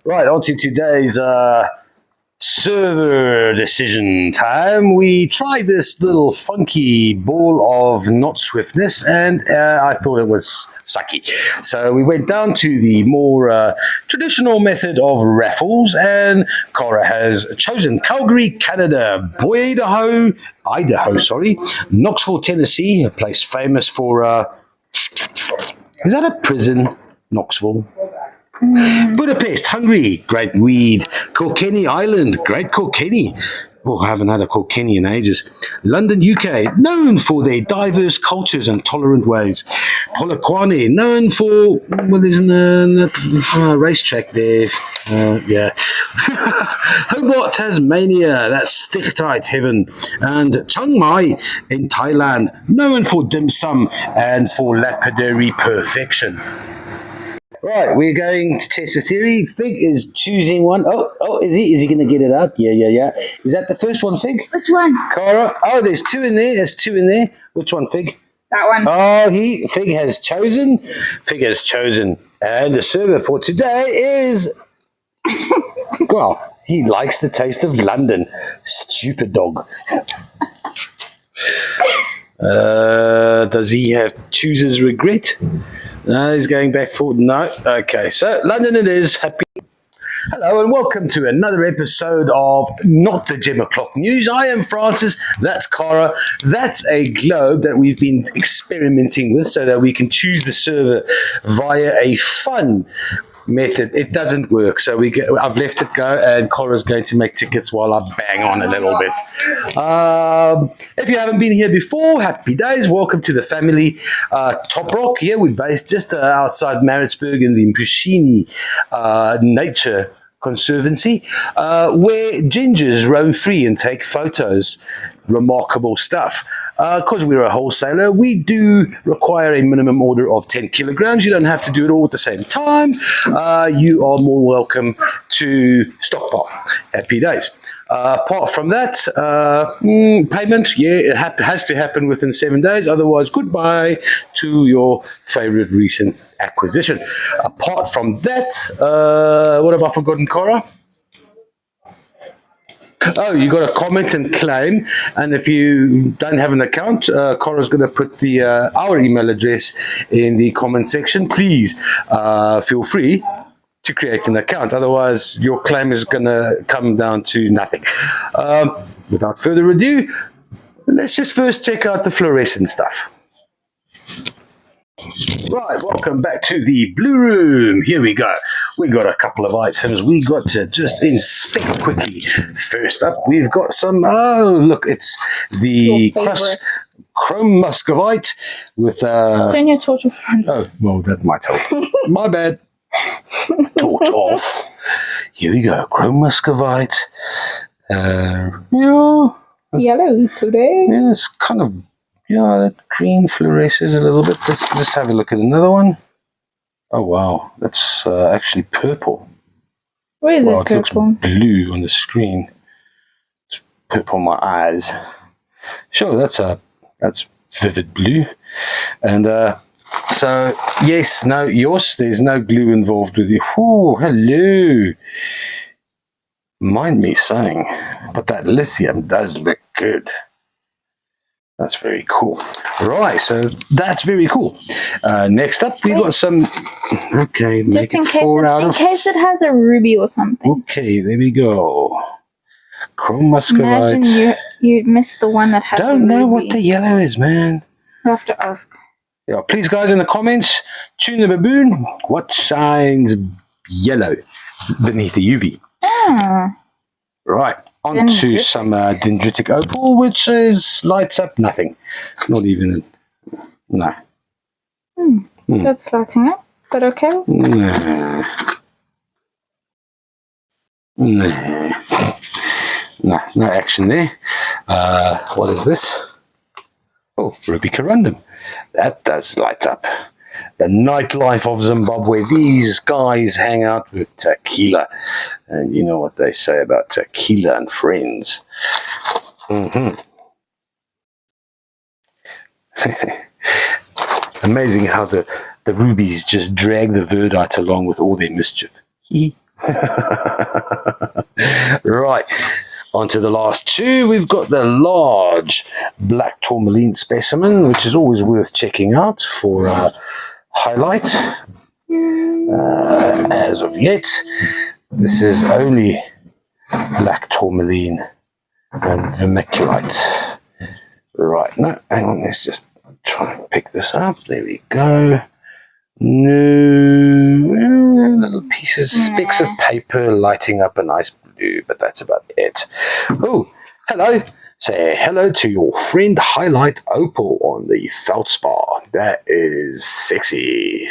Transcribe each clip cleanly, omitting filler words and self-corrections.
Right, on to today's server decision time. We tried this little funky ball of not swiftness, and I thought it was sucky. So we went down to the more traditional method of raffles, and Cora has chosen Calgary, Canada, Idaho, Knoxville, Tennessee, a place famous for, is that a prison? Knoxville. Budapest, Hungary, great weed. Kilkenny Island, great Kilkenny. Oh, I haven't had a Kilkenny in ages. London, UK, known for their diverse cultures and tolerant ways. Polokwane, known for, well, there's a racetrack there. Yeah. Hobart, Tasmania, that's Stichtite heaven. And Chiang Mai in Thailand, known for dim sum and for lapidary perfection. Right, we're going to test the theory. Fig is choosing one. Oh, is he? Is he going to get it out? Yeah. Is that the first one, Fig? Which one? Cara. Oh, there's two in there. There's two in there. Which one, Fig? That one. Oh, Fig has chosen. Fig has chosen. And the server for today is... well, he likes the taste of London. Stupid dog. Does he have chooses regret? No, he's going back forward. No. Okay, so London it is. Happy. Hello and welcome to another episode of Not the GemmoClock News. I am Francis. That's Cara. That's a globe that we've been experimenting with so that we can choose the server via a fun method. It doesn't work, so I've left it go, and Cora's going to make tickets while I bang on a little bit. If you haven't been here before, happy days. Welcome to the family. Top Rock here. We're based just outside Maritzburg in the Mpushini Nature Conservancy, where gingers roam free and take photos. Remarkable stuff. Because we're a wholesaler, we do require a minimum order of 10 kilograms. You don't have to do it all at the same time. You are more welcome to stockpile. Happy days. Apart from that, payment, it has to happen within 7 days. Otherwise, goodbye to your favorite recent acquisition. Apart from that, what have I forgotten, Cora? Oh, you got to comment and claim, and if you don't have an account, Cora's going to put our email address in the comment section. Please feel free to create an account, otherwise your claim is going to come down to nothing. Without further ado, let's just first check out the fluorescent stuff. Right, welcome back to the Blue Room. Here we go. We got a couple of items we got to just inspect quickly. First up, we've got some, oh, look, it's the chrome muscovite with... Turn your torch off. Oh, well, that might help. My bad. Torch off. Here we go, chrome muscovite. No, it's yellow today. Yeah, it's kind of... yeah, that green fluoresces a little bit. Let's just have a look at another one. Oh, wow. That's actually purple. Where is it purple? It looks blue on the screen. It's purple on my eyes. Sure, that's vivid blue. And so, yes, no, yours, there's no glue involved with you. Oh, hello. Mind me saying, but that lithium does look good. That's very cool. Right, so that's very cool. Next up, we got some... okay, just in case it has a ruby or something. Okay, there we go. Chrome muscovite. Imagine you missed the one that has Don't know what the yellow is, man. You have to ask. Yeah, please, guys, in the comments, tune the baboon. What shines yellow beneath the UV? Right. On to some dendritic opal, which lights up nothing. Not even no. That's lighting up, but okay. No action there. What is this? Oh, ruby corundum. That does light up. The nightlife of Zimbabwe. These guys hang out with tequila. And you know what they say about tequila and friends. Amazing how the rubies just drag the verdite along with all their mischief. Right, on to the last two. We've got the large black tourmaline specimen, which is always worth checking out for highlight. As of yet, this is only black tourmaline and vermiculite. Right, no, hang on, let's just try and pick this up. There we go. No, little pieces, specks of paper lighting up a nice blue, but that's about it. Oh, hello. Say hello to your friend Highlight Opal on the feldspar. That is sexy.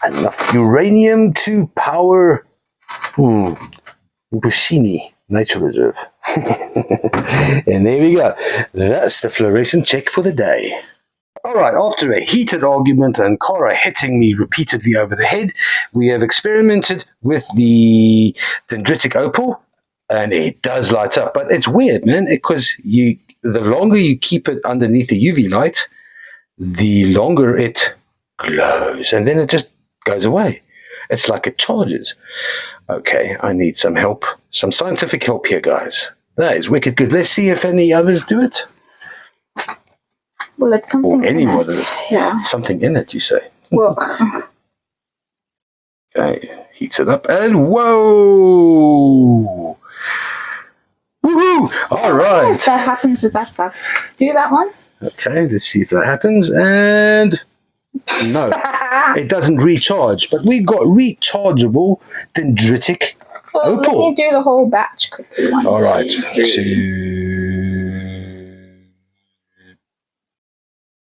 Enough uranium to power Bushini Nature Reserve. And there we go. That's the fluorescent check for the day. Alright, after a heated argument and Cara hitting me repeatedly over the head, we have experimented with the Dendritic opal, and it does light up. But it's weird, man, because the longer you keep it underneath the UV light, the longer it glows, and then it just goes away. It's like it charges. Okay, I need some help, some scientific help here, guys. That is wicked good. Let's see if any others do it. Well, it's something in it. Yeah. Something in it, you say? Well. Okay, heats it up, and whoa! Woohoo! All right. That happens with that stuff. Do that one. Okay, let's see if that happens, and no, it doesn't recharge. But we got rechargeable dendritic opal. Let me do the whole batch quickly. All right.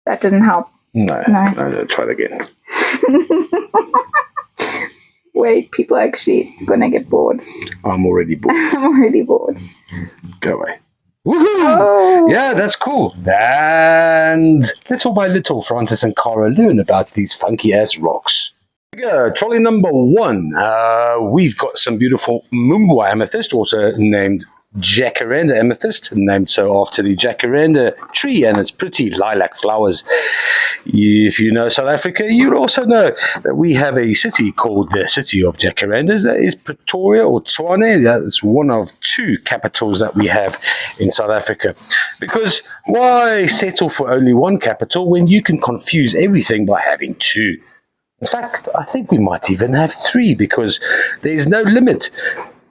That didn't help. No, try it again. Wait, people are actually gonna get bored. I'm already bored. I'm already bored. Go away. Woohoo! Oh. Yeah, that's cool. And little by little, Francis and Cara learn about these funky ass rocks. Yeah, trolley number 1. We've got some beautiful Mumbwa amethyst, also named jacaranda amethyst, named so after the jacaranda tree and its pretty lilac flowers. If you know South Africa, you also know that we have a city called the City of Jacarandas. That is Pretoria or Tshwane. That's one of 2 capitals that we have in South Africa. Because why settle for only 1 capital when you can confuse everything by having 2? In fact, I think we might even have 3, because there's no limit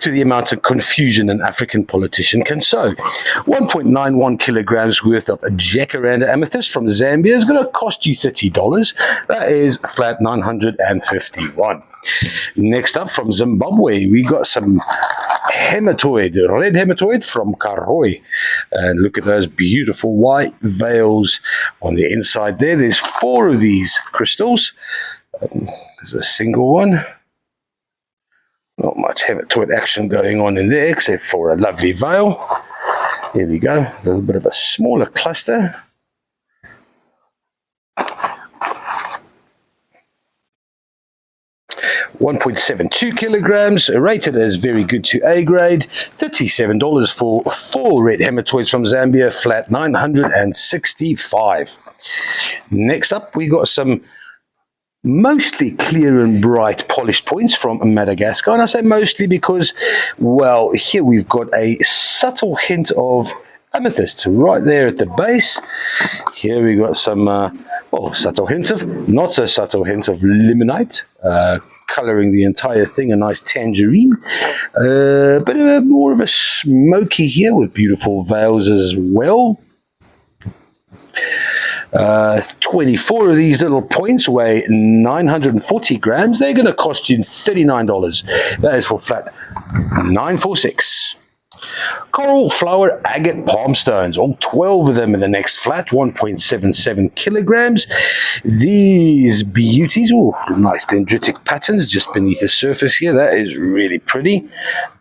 to the amount of confusion an African politician can sow. 1.91 kilograms worth of a jacaranda amethyst from Zambia is going to cost you $30. That is flat 951. Next up, from Zimbabwe, we got some hematoid, red hematoid from Karoi. And look at those beautiful white veils on the inside there. There's 4 of these crystals. There's a single one. Not much hematoid action going on in there, except for a lovely veil. Here we go, a little bit of a smaller cluster. $1.72 kilograms, rated as very good to A grade. $37 for 4 red hematoids from Zambia, flat 965. Next up, we got some mostly clear and bright polished points from Madagascar. And I say mostly because, well, here we've got a subtle hint of amethyst right there at the base. Here we've got some, subtle hint of, not so subtle hint of limonite, coloring the entire thing a nice tangerine. But more of a smoky here with beautiful veils as well. 24 of these little points weigh 940 grams. They're going to cost you $39. That is for flat 946. Coral flower agate palm stones, all 12 of them in the next flat, 1.77 kilograms. These beauties, nice dendritic patterns just beneath the surface here. That is really pretty.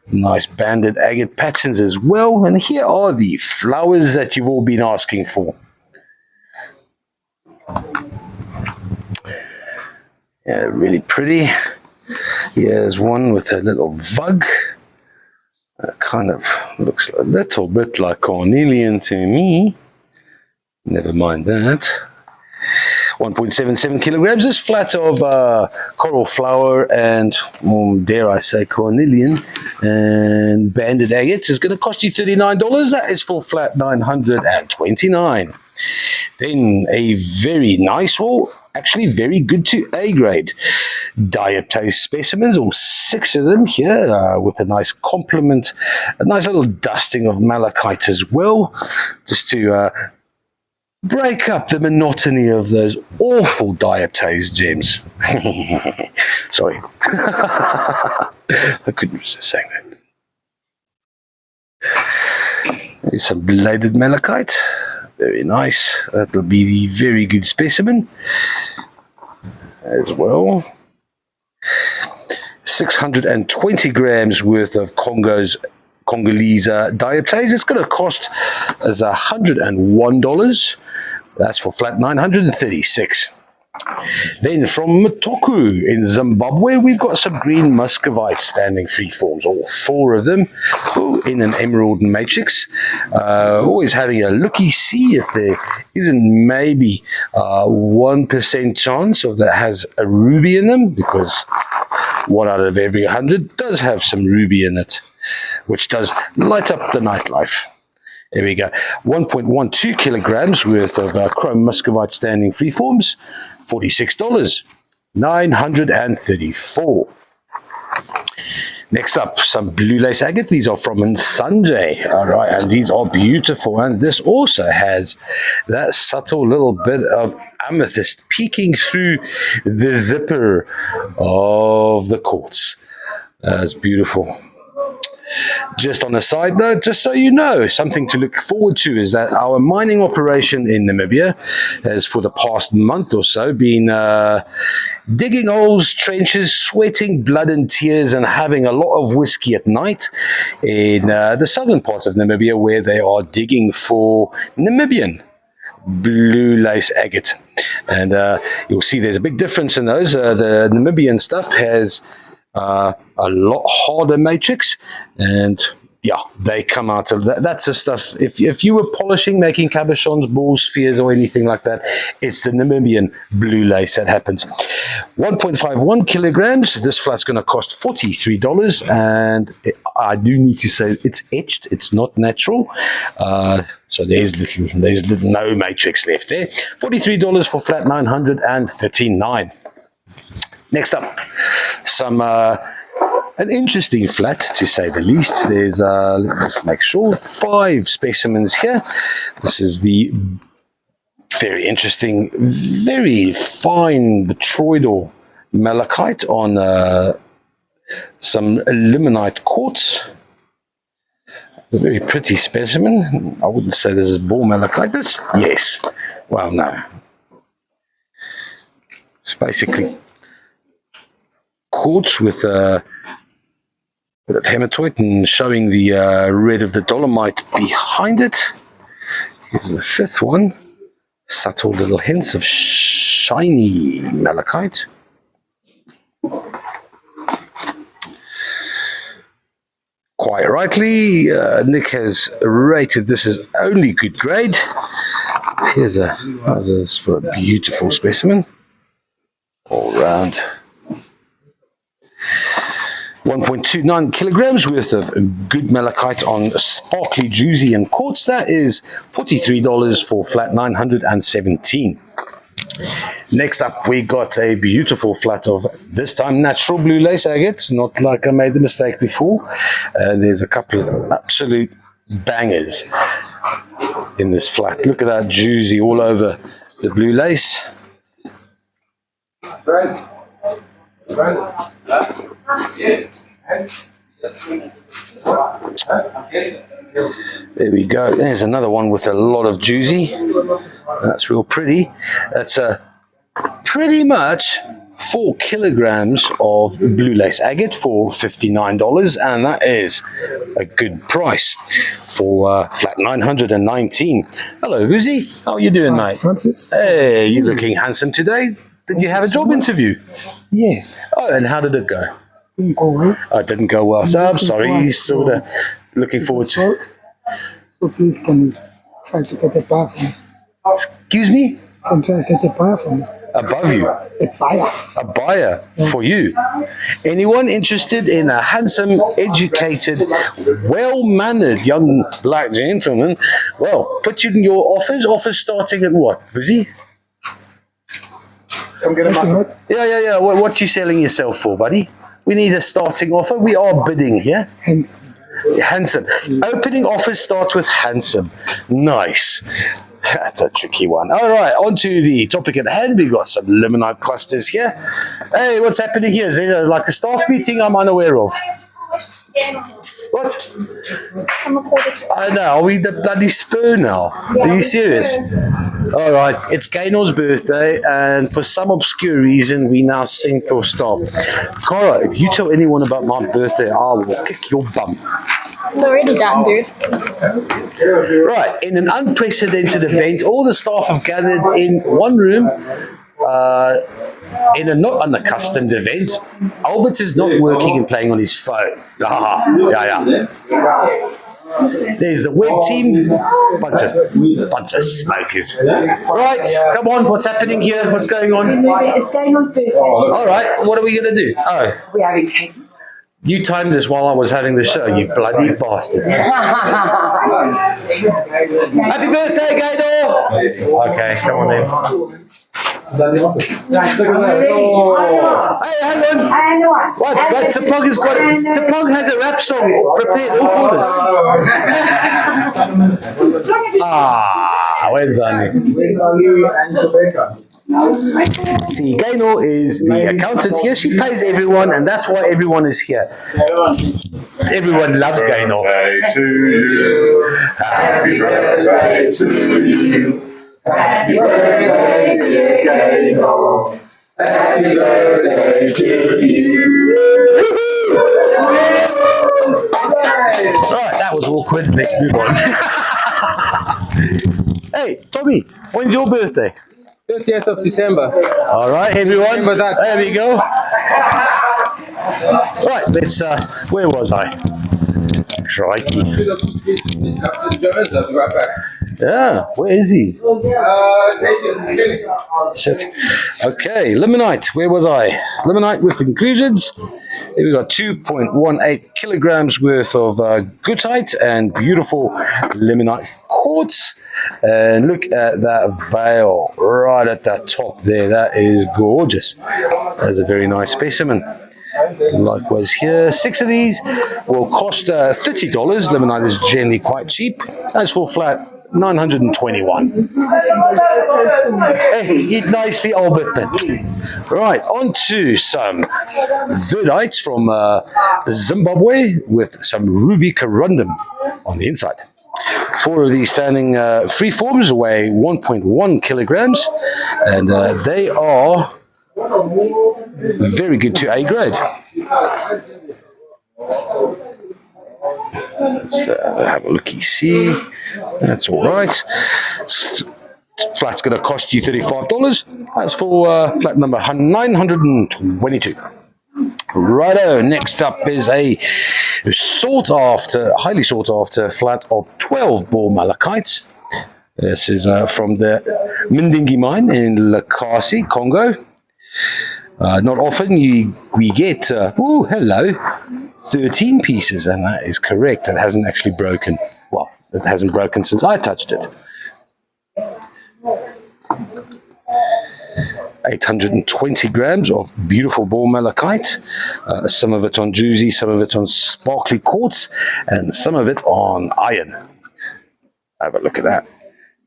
Nice banded agate patterns as well. And here are the flowers that you've all been asking for. Yeah, really pretty. Here's one with a little vug. Kind of looks a little bit like cornelian to me. Never mind that. 1.77 kilograms. This flat of coral flower and, dare I say, cornelian and banded agate is going to cost you $39. That is for flat 929. Then a very nice, well, actually very good to A grade Dioptase specimens, all 6 of them here, with a nice complement, a nice little dusting of malachite as well, just to break up the monotony of those awful Dioptase gems. Sorry. I couldn't resist saying that. There's some bladed malachite. Very nice. That'll be the very good specimen as well. 620 grams worth of Congolese Dioptase. It's going to cost us $101. That's for flat 936. Then from Matoku in Zimbabwe, we've got some green muscovite standing freeforms, all 4 of them, in an emerald matrix. Always having a looky, see if there isn't maybe 1% chance of that has a ruby in them, because 1 out of every 100 does have some ruby in it, which does light up the nightlife. There we go. 1.12 kilograms worth of chrome muscovite standing freeforms, $46. 934. Next up, some blue lace agate. These are from Nsanje. All right, and these are beautiful. And this also has that subtle little bit of amethyst peeking through the zipper of the quartz. That's beautiful. Just on a side note, just so you know, something to look forward to is that our mining operation in Namibia has for the past month or so been digging holes, trenches, sweating blood and tears, and having a lot of whiskey at night in the southern parts of Namibia, where they are digging for Namibian blue lace agate. And you'll see there's a big difference in those. The Namibian stuff has a lot harder matrix, and yeah, they come out of that. That's the stuff. If you were polishing, making cabochons, balls, spheres, or anything like that, it's the Namibian blue lace that happens. 1.51 kilograms. This flat's going to cost $43, and I do need to say it's etched. It's not natural. So there's no matrix left there. $43 for flat 939. Next up, some an interesting flat, to say the least. There's, let's make sure, 5 specimens here. This is the very interesting, very fine botryoidal malachite on some limonite quartz. A very pretty specimen. I wouldn't say this is ball malachite. This, yes. Well, no. It's basically quartz with a bit of hematite and showing the red of the dolomite behind it. Here's the 5th one. Subtle little hints of shiny malachite. Quite rightly, Nick has rated this as only good grade. Here's for a beautiful specimen. All round. 1.29 kilograms worth of good malachite on sparkly juicy and quartz. That is $43 for flat 917. Next up, we got a beautiful flat of, this time, natural blue lace agate, not like I made the mistake before. There's a couple of absolute bangers in this flat. Look at that juicy all over the blue lace. There we go. There's another one with a lot of juicy. That's real pretty. That's pretty much 4 kilograms of blue lace agate for $59, and that is a good price for flat 919. Hello, Vuzi. How are you doing, mate? Francis. Hey, you're looking handsome today. Did you have a job interview? Yes. Oh, and how did it go? Didn't go well. Oh, it didn't go well. So I'm sorry. Sort of looking forward to. So please, can you try to get it back for me? Excuse me? I'm trying to get the buyer from me. Above you. A buyer. A buyer for you. Anyone interested in a handsome, educated, well-mannered young black gentleman? Well, put in your offers. Offers starting at what, Vizzy? Yeah. What you selling yourself for, buddy? We need a starting offer. We are bidding here. Handsome. Handsome. Opening offers start with handsome. Nice. That's a tricky one. All right, on to the topic at hand. We've got some limonite clusters here. Hey, what's happening here? Is there like a staff meeting I'm unaware of? What? I know. Are we the bloody spur now? Are you serious? All right. It's Gaynor's birthday, and for some obscure reason, we now sing for staff. Cara, if you tell anyone about my birthday, I will kick your bum. It's already done, dude. Right. In an unprecedented event, all the staff have gathered in one room. In a not unaccustomed event, Albert is not working and playing on his phone. Yeah. There's the web team, bunch of smokers. Right, come on, what's happening here? What's going on? It's Gaynor's birthday. All right, what are we going to do? Oh, We are in cakes. you timed this while I was having the show, you bloody bastards. Happy birthday, Gaynor! Okay, come on in. Hey, hang on. What? Tapong has got it. Tapong has a rap song prepared all for this. Where's Annie? See, Gaynor is the accountant here. She pays everyone, and that's why everyone is here. Everyone loves Gaynor. Happy birthday to you. Happy birthday to Gaynor. Happy birthday to you. Right, that was awkward. Let's move on. Hey, Tommy, when's your birthday? 30th of December. All right, everyone. Remember that. There we go. Right, let's. Where was I? Crikey. Yeah, where is he? Shit. Okay, limonite. Where was I? Limonite with inclusions. Here we got 2.18 kilograms worth of goethite and beautiful limonite quartz. And look at that veil right at the top there. That is gorgeous. That's a very nice specimen. Likewise here, 6 of these will cost $30. Limonite is generally quite cheap. As for flat, $921. Hey, eat nicely, Albert. Right, on to some verdite from Zimbabwe with some ruby corundum on the inside. 4 of these standing free forms weigh 1.1 kilograms, and they are very good to A grade. Let's have a looky see. That's all right. Flat's going to cost you $35. That's for flat number 922. Righto, next up is a highly sought after flat of 12 ball malachite. This is from the Mindingi mine in Lakasi, Congo. Not often we get, hello, 13 pieces, and that is correct. It hasn't actually broken. Well, it hasn't broken since I touched it. 820 grams of beautiful ball malachite, some of it on juicy, some of it on sparkly quartz, and some of it on iron. Have a look at that.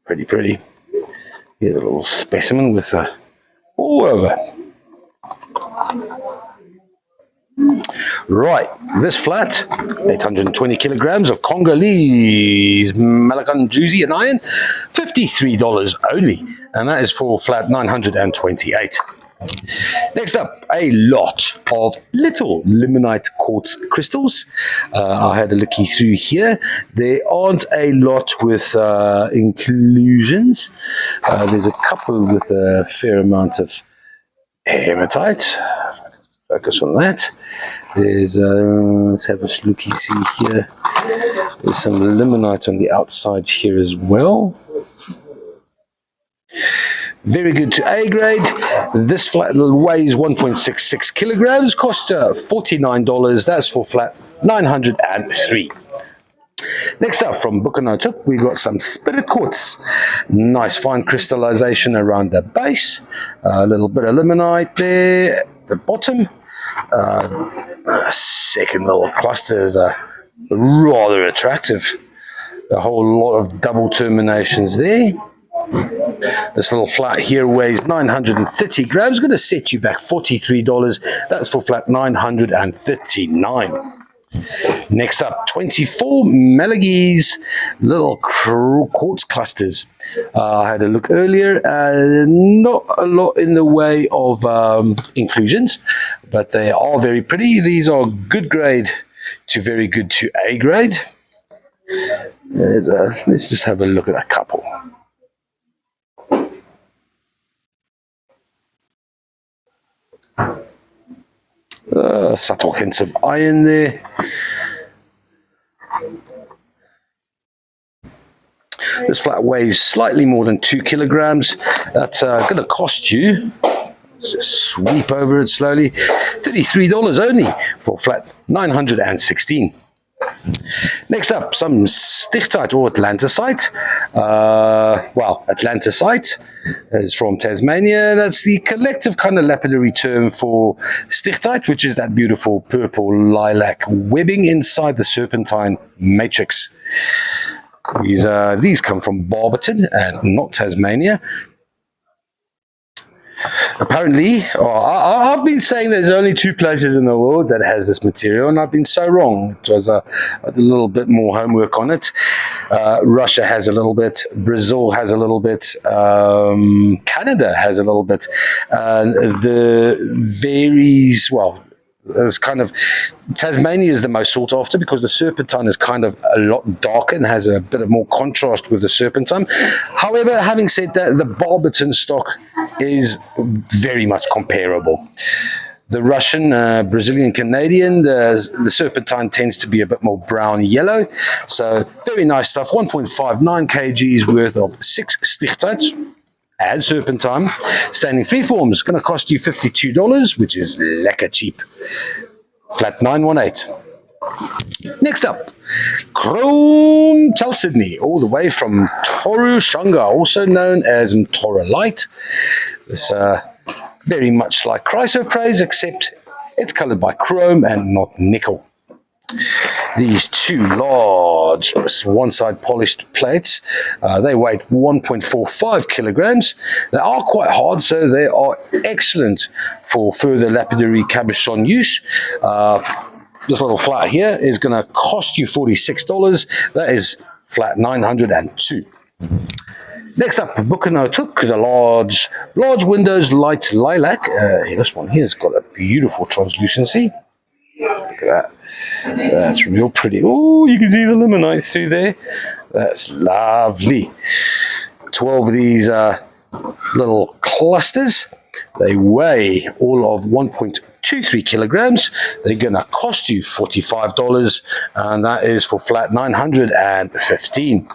Pretty pretty. Here's a little specimen with all over. Right, this flat, 820 kilograms of Congolese malachite, juicy and iron, $53 only, and that is for flat 928. Next up, a lot of little limonite quartz crystals. I had a looky through here. There aren't a lot with inclusions. There's a couple with a fair amount of hematite. Focus on that. There's let's have a looky see here. There's some limonite on the outside here as well. very good to A grade. This flat weighs 1.66 kilograms, cost $49. That's for flat 903. Next up, from Bucanotuk, we got some spirit quartz. Nice fine crystallization around the base. A little bit of limonite there at the bottom. Second little cluster is rather attractive. A whole lot of double terminations there. This little flat here weighs 930 grams. Going to set you back $43. That's for flat 939. Next up, 24 Malachite little quartz clusters. I had a look earlier. Not a lot in the way of inclusions, but they are very pretty. These are good grade to very good to A grade. Let's just have a look at a couple. Subtle hints of iron there. This flat weighs slightly more than 2 kilograms. That's going to cost you, let's just sweep over it slowly, $33 only for flat 916. Next up, some stichtite or atlanticite. Atlanticite is from Tasmania. That's the collective kind of lapidary term for stichtite, which is that beautiful purple lilac webbing inside the serpentine matrix. These come from Barberton and not Tasmania. Apparently, I've been saying there's only 2 places in the world that has this material, and I've been so wrong. It was I did a little bit more homework on it. Russia has a little bit, Brazil has a little bit, Canada has a little bit. There's kind of, Tasmania is the most sought after because the serpentine is kind of a lot darker and has a bit of more contrast with the serpentine. However, having said that, the Barberton stock is very much comparable. The Russian, Brazilian, Canadian, the serpentine tends to be a bit more brown yellow. So very nice stuff. 1.59 kgs worth of 6 stichtites and serpentine, standing free forms, going to cost you $52, which is lekker cheap. Flat 918. Next up, Chrome Chalcedony, all the way from Torushanga, also known as Mtorolite. This very much like chrysoprase, except it's colored by chrome and not nickel. These 2 large one-side polished plates, they weigh 1.45 kilograms. They are quite hard, so they are excellent for further lapidary cabochon use. This little flat here is going to cost you $46. That is flat 902. Next up, Bucanotuk, the large windows light lilac. This one here has got a beautiful translucency. Look at that. That's real pretty. Oh, you can see the limonite through there. That's lovely. 12 of these little clusters. They weigh all of 1.23 kilograms. They're going to cost you $45, and that is for flat 915.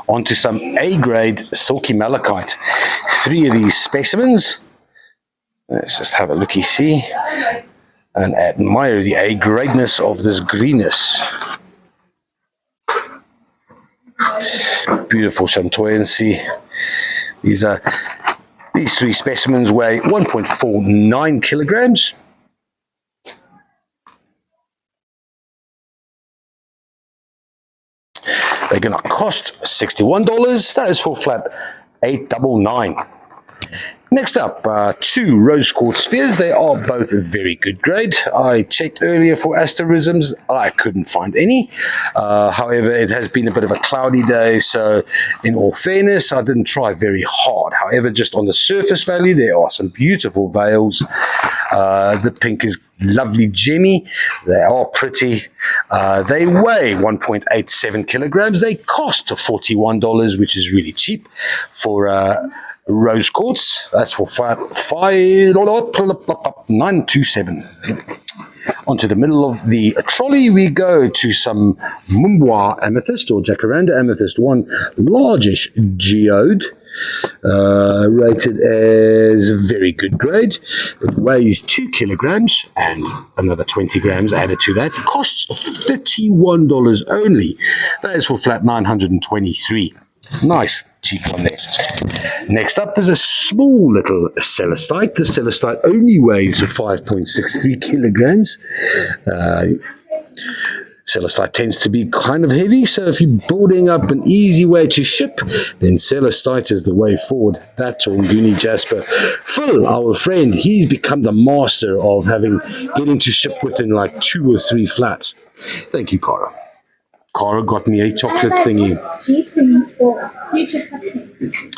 Onto some A-grade silky malachite. 3 of these specimens. Let's just have a looky see and admire the A-gradeness of this greenness. Beautiful chantoyancy. These 3 specimens weigh 1.49 kilograms. They're going to cost $61. That is for flat 899. Next up, 2 rose quartz spheres. They are both very good grade. I checked earlier for asterisms. I couldn't find any. However, it has been a bit of a cloudy day, so in all fairness, I didn't try very hard. However, just on the surface value, there are some beautiful veils. The pink is lovely gemmy. They are pretty. They weigh 1.87 kilograms. They cost $41, which is really cheap for rose quartz. That's for 927. Onto the middle of the trolley we go to some Mumbwa amethyst or jacaranda amethyst, one largish geode. Rated as very good grade. It weighs 2 kilograms and another 20 grams added to that. Costs $31 only. That is for flat 923. Nice, cheap one there. Next up is a small little celestite. The celestite only weighs 5.63 kilograms. Celestite tends to be kind of heavy, so if you're building up an easy way to ship, then celestite is the way forward. That or Uni Jasper. Phil, our friend, he's become the master of getting to ship within like 2 or 3 flats. Thank you, Cara. Cara got me a chocolate thingy. These things for future cupcakes.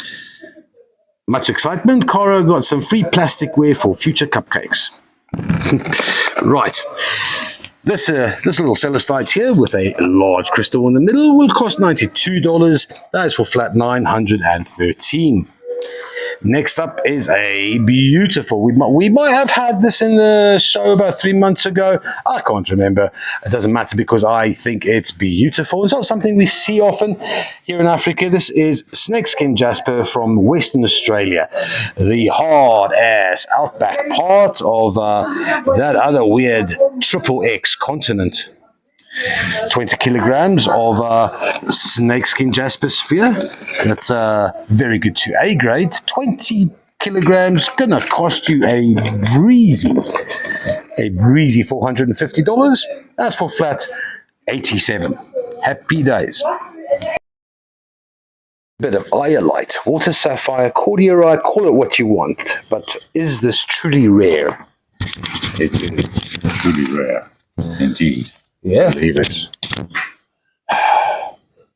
Much excitement. Cara got some free plasticware for future cupcakes. Right. This little celestite here with a large crystal in the middle will cost $92. That is for flat 913. Next up is a beautiful, we might have had this in the show about 3 months ago. I can't remember. It doesn't matter because I think it's beautiful. It's not something we see often here in Africa. This is snakeskin jasper from Western Australia, the hard-ass outback part of that other weird triple X continent. 20 kilograms of snakeskin jasper sphere. That's very good to A grade. 20 kilograms gonna cost you a breezy $450. That's for flat 87. Happy days. Bit of iolite, water sapphire, cordiorite, call it what you want. But is this truly rare? It is truly rare, indeed. Yeah. Believe it.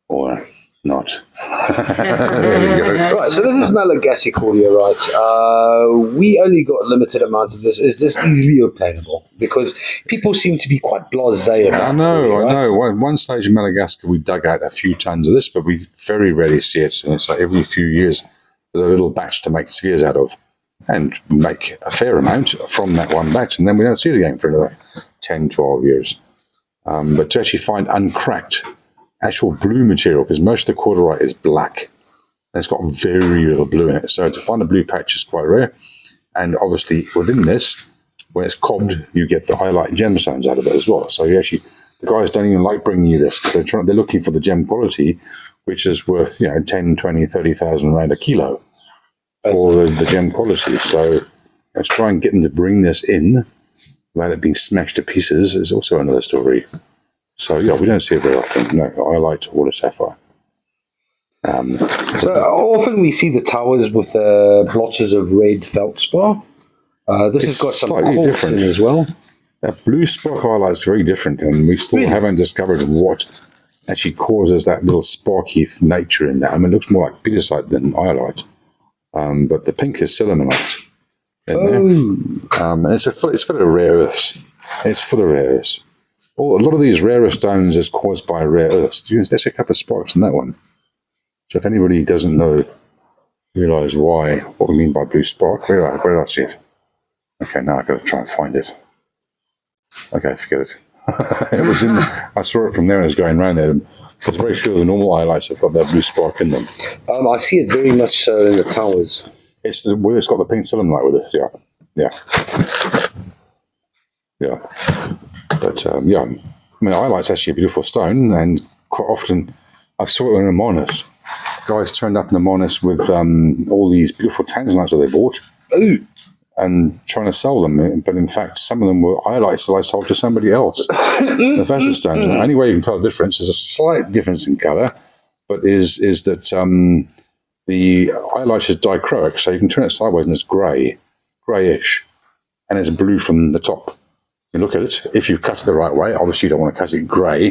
Or not. There we go. Right, so this is Malagasy cordiorite. We only got a limited amount of this. Is this easily obtainable? Because people seem to be quite blasé about it. I know. One stage in Madagascar, we dug out a few tons of this, but we very rarely see it. And it's like every few years, there's a little batch to make spheres out of. And make a fair amount from that one batch. And then we don't see it again for another 10, 12 years. But to actually find uncracked actual blue material, because most of the cordiorite is black, and it's got very little blue in it. So to find a blue patch is quite rare. And obviously within this, when it's cobbed, you get the iolite gemstones out of it as well. So you actually, the guys don't even like bringing you this because they're looking for the gem quality, which is worth 10, 20, 30,000 rand a kilo for the gem quality. So let's try and get them to bring this in without it being smashed to pieces is also another story. So yeah, we don't see it very often. No, iolite or a sapphire. So often we see the towers with blotches of red feldspar. This has got some slightly quartz different in as well. That blue spark iolite is very different, and we still haven't discovered what actually causes that little sparky nature in that. I mean, it looks more like pedicite than iolite, but the pink is silimonite. And it's full of rare earths. It's full of rare earths. A lot of these rare stones is caused by rare earths. There's a couple of sparks in that one. So if anybody doesn't realise what we mean by blue spark, where did I see it? Okay, now I've got to try and find it. Okay, forget it. It was in. I saw it from there and it was going around there. Because very few of the normal iolites have got that blue spark in them. I see it very much so in the towers. It's got the pink silimonite with it. Yeah. But I mean, iolite's actually a beautiful stone, and quite often I saw it in a monas. Guys turned up in a monas with all these beautiful tanzanites that they bought. Ooh. And trying to sell them, but in fact, some of them were iolites that I sold to somebody else. The Vasa stones. And the only way you can tell the difference is a slight difference in colour, but is that the iolite is dichroic, so you can turn it sideways and it's greyish, and it's blue from the top. You look at it. If you cut it the right way, obviously you don't want to cut it grey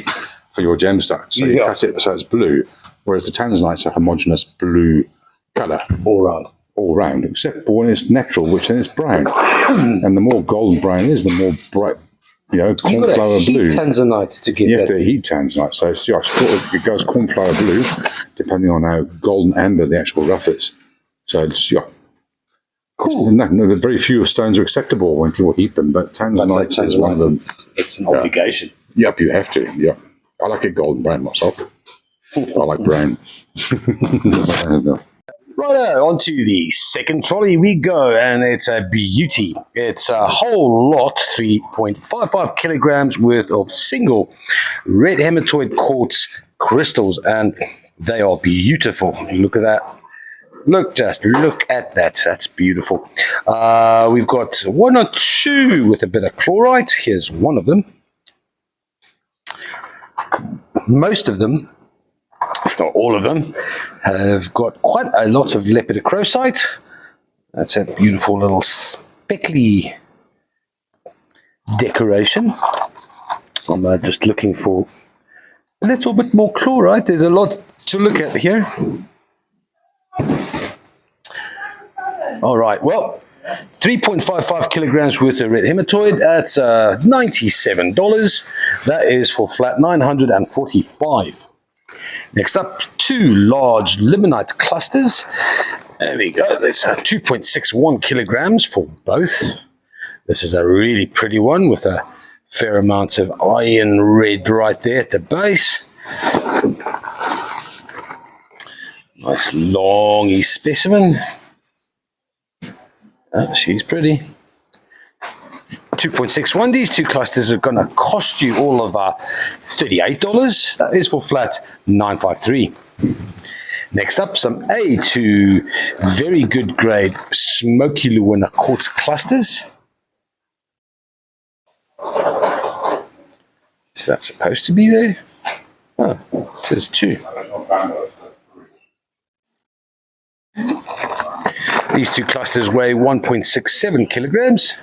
for your gemstone, so you cut it so it's blue. Whereas the tanzanite's a homogeneous blue colour all round, except when it's natural, which then it's brown. And the more golden brown it is, the more bright, cornflower blue. Tanzanite to get you have to heat tanzanite, so it goes cornflower blue, depending on how golden amber the actual rough is. So it's cool. No, very few stones are acceptable when people heat them, but tanzanite is one of them. It's an obligation. Yep, you have to. Yeah, I like it golden brown myself. I like brown. Righto, on to the second trolley we go, and it's a beauty. It's a whole lot, 3.55 kilograms worth of single red hematoid quartz crystals, and they are beautiful. Look at that. Just look at that. That's beautiful. We've got one or two with a bit of chlorite. Here's one of them. Most of them, if not all of them, have got quite a lot of lepidocrosite. That's a beautiful little speckly decoration. I'm just looking for a little bit more chlorite. There's a lot to look at here. All right, well, 3.55 kilograms worth of red hematoid. That's $97. That is for flat 945. Next up, two large limonite clusters. There we go. That's 2.61 kilograms for both. This is a really pretty one with a fair amount of iron red right there at the base. Nice longy specimen. Oh, she's pretty. 2.61. These two clusters are going to cost you all of $38. That is for flat 953. Next up, some A2 very good grade smoky Luina quartz clusters. Is that supposed to be there? Oh, it says two. These two clusters weigh 1.67 kilograms.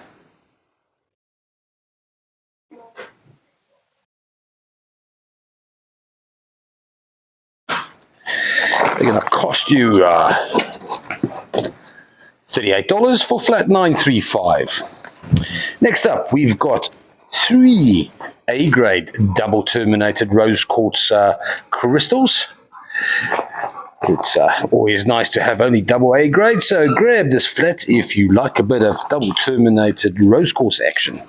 They're going to cost you $38 for flat 935. Next up, we've got three A-grade double terminated rose quartz crystals. It's always nice to have only double A grade, so grab this flat if you like a bit of double terminated rose quartz action.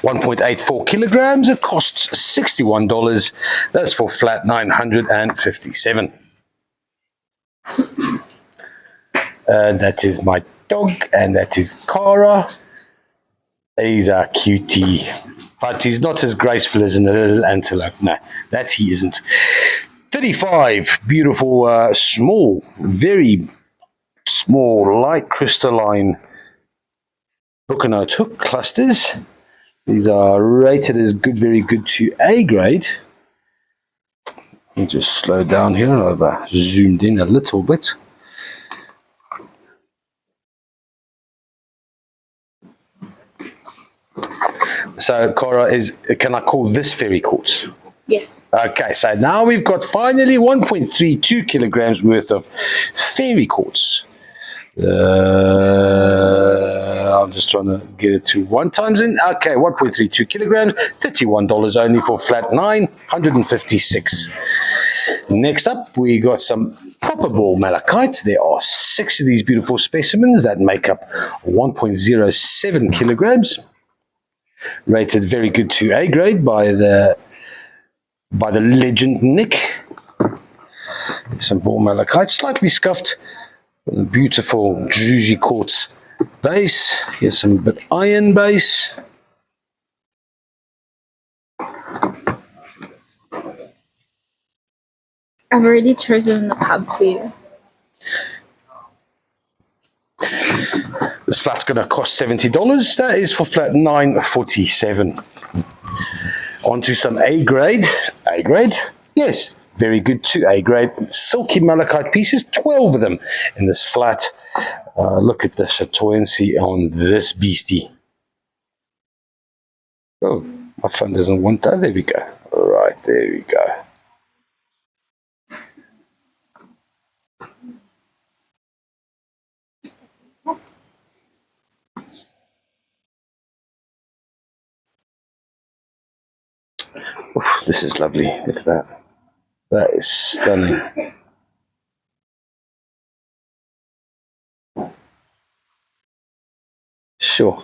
1.84 kilograms, it costs $61. That's for flat 957. And that is my dog, and that is Cara. He's a cutie, but he's not as graceful as a little antelope. No, that he isn't. 35 beautiful, small, very small, light crystalline Buchanite hook clusters. These are rated as good, very good to A grade. Let me just slow down here. I've zoomed in a little bit. So, Cora, can I call this fairy quartz? Yes. Okay, so now we've got finally 1.32 kilograms worth of fairy quartz. I'm just trying to get it to 1 times in. Okay, 1.32 kilograms, $31 only for flat 956. Next up, we got some proper ball malachite. There are 6 of these beautiful specimens that make up 1.07 kilograms. Rated very good to A grade by the legend Nick. Some ball malachite, slightly scuffed. A beautiful druzy quartz base. Here's some bit iron base. I've already chosen the pub for you. This flat's going to cost $70. That is for flat 947. On to some A grade. A grade? Yes. Very good to A grade. Silky malachite pieces, 12 of them in this flat. Look at the chatoyancy on this beastie. Oh, my phone doesn't want that. There we go. All right, there we go. Oof, this is lovely. Look at that. That is stunning. Sure.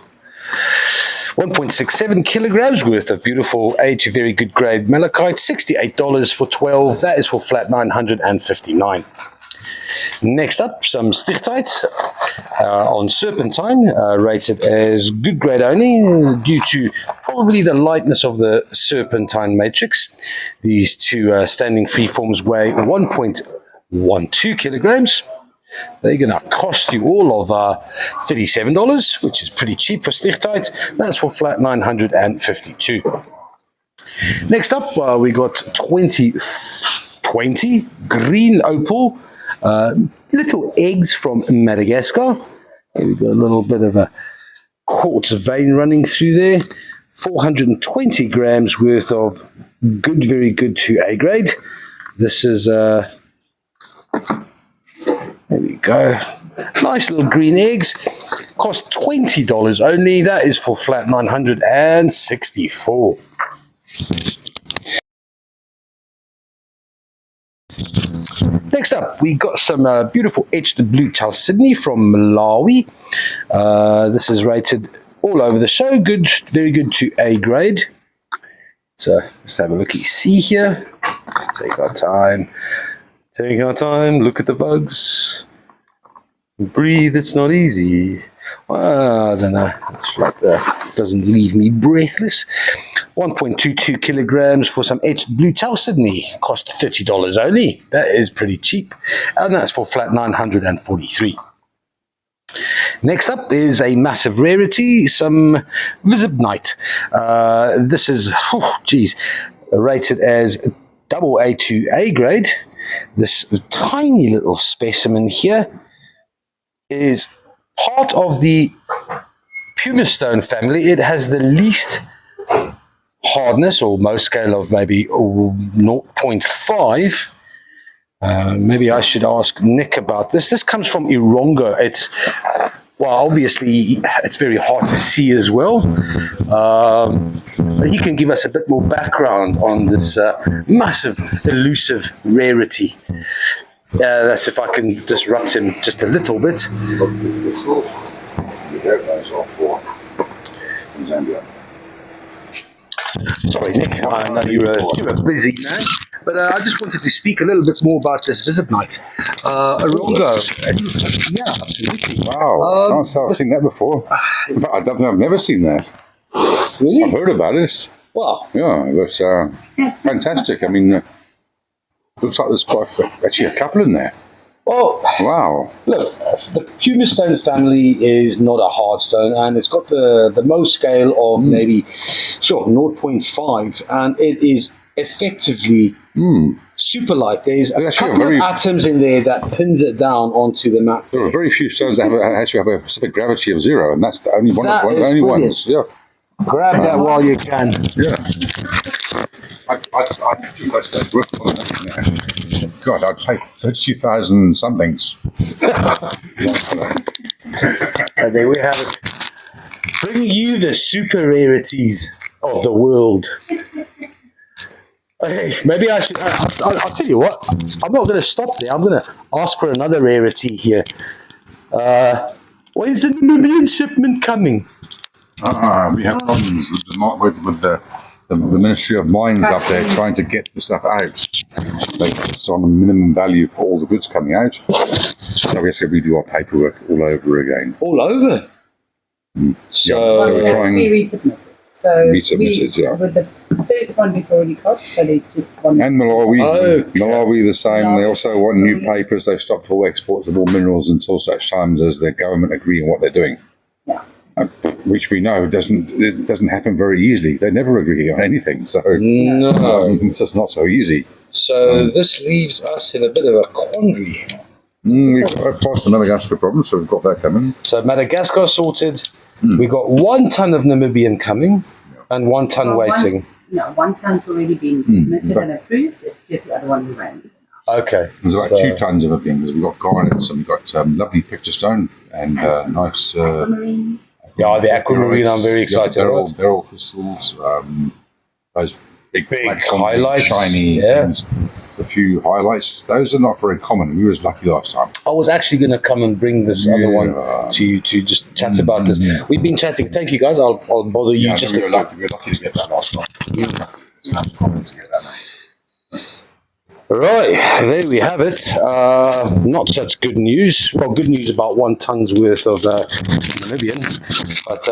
1.67 kilograms worth of beautiful A to very good grade malachite, $68 for 12. That is for flat 959. Next up, some stichtite on serpentine, rated as good grade only due to probably the lightness of the serpentine matrix. These two standing freeforms weigh 1.12 kilograms. They're going to cost you all of $37, which is pretty cheap for stichtite. That's for flat 952. Next up, we got 20 green opal. Little eggs from Madagascar. Here we got a little bit of a quartz vein running through there. 420 grams worth of good, very good to A grade. This is, there we go. Nice little green eggs. Cost $20 only. That is for flat 964. Next up, we got some beautiful etched blue chalcedony from Malawi. This is rated all over the show. Good, very good to A grade. So let's have a look-see here. Let's take our time. Take our time. Look at the bugs. Breathe. It's not easy. I don't know. It's like that. Doesn't leave me breathless. 1.22 kilograms for some etched blue chalcedony. Cost $30 only. That is pretty cheap. And that's for flat 943. Next up is a massive rarity, some visibnite. This is, rated as double A to A grade. This tiny little specimen here is part of the pumicestone family. It has the least hardness, or most scale of maybe 0.5. Maybe I should ask Nick about this. This comes from Ironga. It's, well, obviously it's very hard to see as well. But he can give us a bit more background on this massive, elusive rarity. That's if I can disrupt him just a little bit. Sorry, Nick. I know you're a busy man, but I just wanted to speak a little bit more about this visibnite. Ironga. Yeah, absolutely. Wow, can't say I've seen that before. In fact, I don't think I've never seen that. Really? I've heard about it. Wow. Yeah, it was fantastic. I mean, looks like there's quite actually a couple in there. Well, wow. Look, the pumicestone family is not a hard stone, and it's got the Mohs scale of maybe, 0.5, and it is effectively super light. There's a couple of atoms in there that pins it down onto the mat. There are very few stones that actually have a specific gravity of 0, and that's the only one That of the is only brilliant. ones. Yeah. Grab that while you can. Yeah. I God, I'd pay 30,000 somethings. And there we have it. Bringing you the super rarities of the world. Hey, maybe I should. I'll tell you what. I'm not going to stop there. I'm going to ask for another rarity here. When is the Namibian shipment coming? We have problems with the Ministry of Mines up there trying to get the stuff out. It's on a minimum value for all the goods coming out. So we have to redo our paperwork all over again. All over? So we're trying to be resubmitted. So resubmitted, with the first one we've already got, so there's just one. And Malawi, Okay. Malawi the same. Malawi, They also want new papers. They've stopped all exports of all minerals until such times as their government agree on what they're doing. Yeah. Which we know doesn't happen very easily. They never agree on anything. So No. it's just not so easy. So this leaves us in a bit of a quandary. We've passed the Madagascar problem, so we've got that coming. So Madagascar sorted. We've got 1 ton of Namibian coming and 1 ton waiting. 1 ton's already been submitted and approved. It's just the other one we ran. Okay. There's about 2 tons of it because we've got garnets and we've got lovely picture stone and nice. Aquamarine. Yeah, the aquamarine I'm very excited about. Beryl crystals, those big highlights, shiny yeah. things. So a few highlights. Those are not very common. We was lucky last time. I was actually going to come and bring this other one to just chat about this. We've been chatting. Thank you, guys. I'll bother you just we were lucky to get that last time. It's common to get that. Right, there we have it. Not such good news. Well, good news about 1 tonne's worth of Namibian, but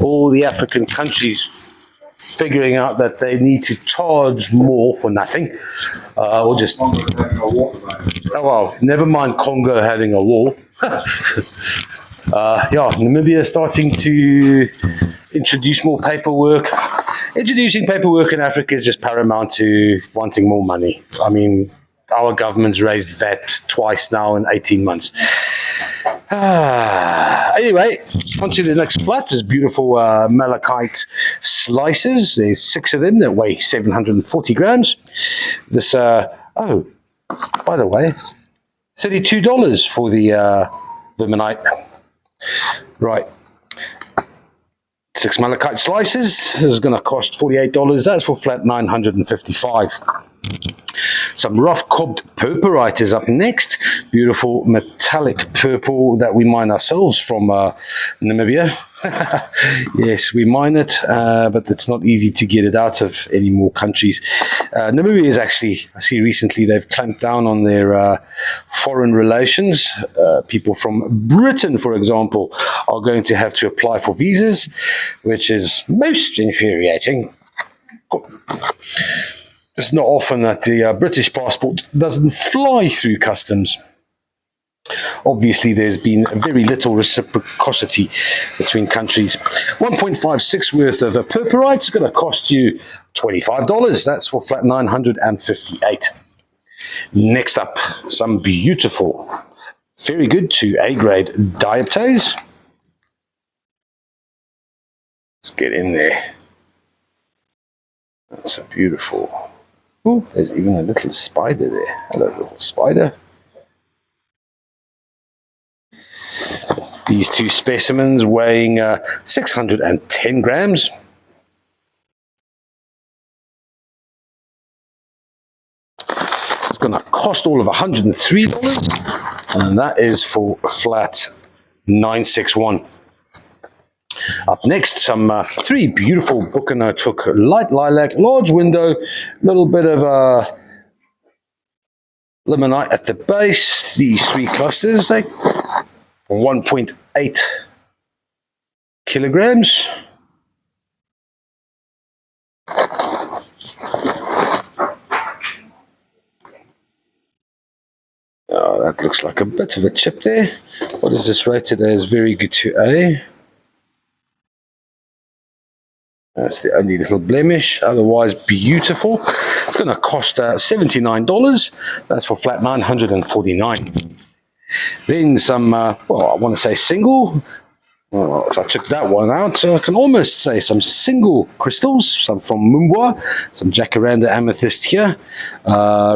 all the African countries figuring out that they need to charge more for nothing, or just never mind Congo having a war. Namibia is starting to introduce more paperwork. Introducing paperwork in Africa is just paramount to wanting more money. I mean, our government's raised VAT twice now in 18 months. Anyway, on to the next flat. There's beautiful malachite slices. There's 6 of them that weigh 740 grams. This, by the way, $32 for the vermonite. Right. 6 malachite slices. This is going to cost $48. That's for flat 955. Some rough cobbed purpurite is up next. Beautiful metallic purple that we mine ourselves from Namibia. Yes, we mine it, but it's not easy to get it out of any more countries. Namibia is actually, I see recently they've clamped down on their foreign relations. People from Britain, for example, are going to have to apply for visas, which is most infuriating. It's not often that the British passport doesn't fly through customs. Obviously, there's been very little reciprocity between countries. 1.56 worth of a purpurite is going to cost you $25. That's for flat 958. Next up, some beautiful, very good to A-grade dioptase. Let's get in there. That's a beautiful. Oh, there's even a little spider there. Hello, little spider. These 2 specimens weighing 610 grams. It's going to cost all of $103, and that is for flat 961. Up next, some 3 beautiful Bucano took light lilac, large window, little bit of limonite at the base. These 3 clusters, they 1.8 kilograms. Oh, that looks like a bit of a chip there. What is this rated as? Very good to A. That's the only little blemish, otherwise beautiful. It's going to cost $79. That's for flat 949. Then some, I want to say single. Well, if I took that one out, I can almost say some single crystals, some from Mumbwa, some jacaranda amethyst here,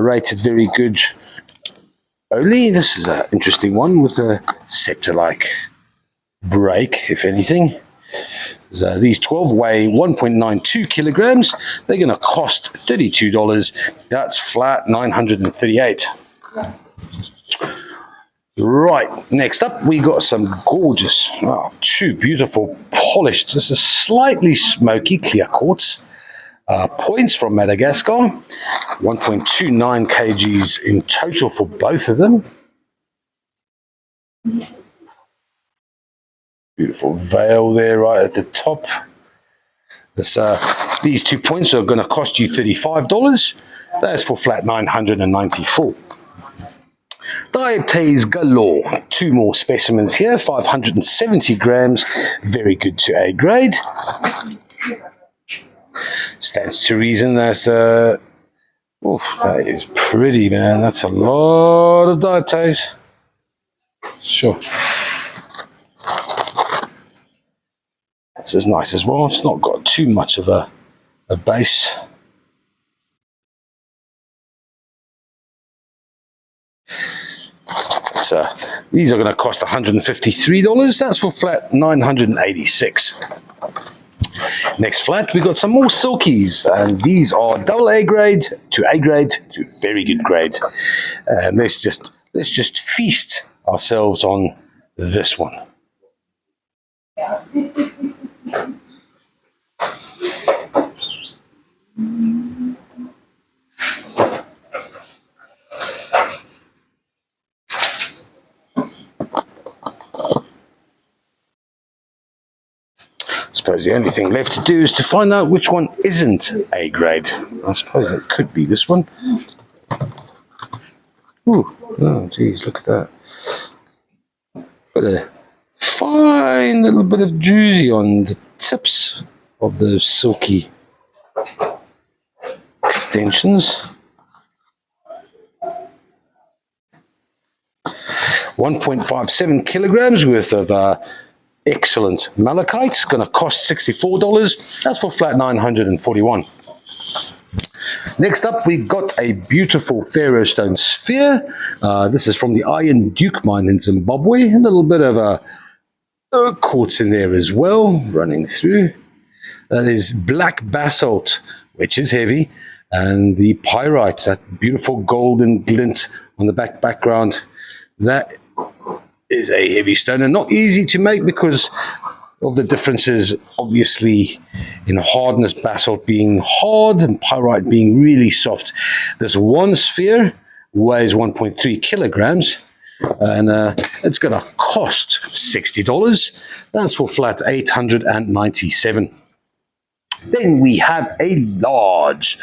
rated very good. Only, this is an interesting one with a scepter-like break, if anything. So these 12 weigh 1.92 kilograms. They're going to cost $32. That's flat 938. Right, next up we got some gorgeous, 2 beautiful polished. This is slightly smoky clear quartz points from Madagascar. 1.29 kgs in total for both of them. Beautiful veil there right at the top. This, these 2 points are going to cost you $35. That's for flat 994. Dioptase galore. 2 more specimens here, 570 grams. Very good to A grade. Stands to reason that's that is pretty, man. That's a lot of dioptase. Sure. This is nice as well. It's not got too much of a base. So these are going to cost $153. That's for flat 986. Next flat, we got some more silkies, and these are double A grade to A grade to very good grade. And let's just feast ourselves on this one. I suppose the only thing left to do is to find out which one isn't A grade. I suppose it could be this one. Ooh, oh geez, look at that. Got a fine little bit of druzy on the tips of those silky extensions. 1.57 kilograms worth of excellent malachite. It's going to cost $64. That's for flat 941. Next up, we've got a beautiful ferrostone sphere. This is from the Iron Duke mine in Zimbabwe. A little bit of quartz in there as well, running through. That is black basalt, which is heavy, and the pyrite, that beautiful golden glint on the background. That is a heavy stone and not easy to make because of the differences, obviously, in hardness, basalt being hard and pyrite being really soft. This one sphere weighs 1.3 kilograms and it's going to cost $60. That's for flat 897. Then we have a large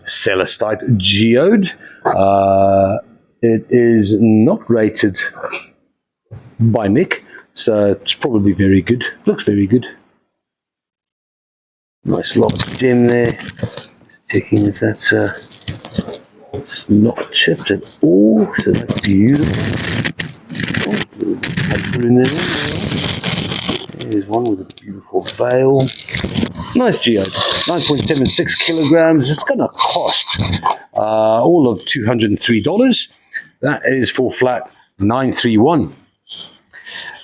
celestite geode. It is not rated by Nick, so it's probably very good. Looks very good. Nice large gem there. Just checking if that's it's not chipped at all, so that's beautiful. Oh, little paper in there. There's one with a beautiful veil. Nice geode. 9.76 kilograms. It's going to cost all of $203. That is for flat 931.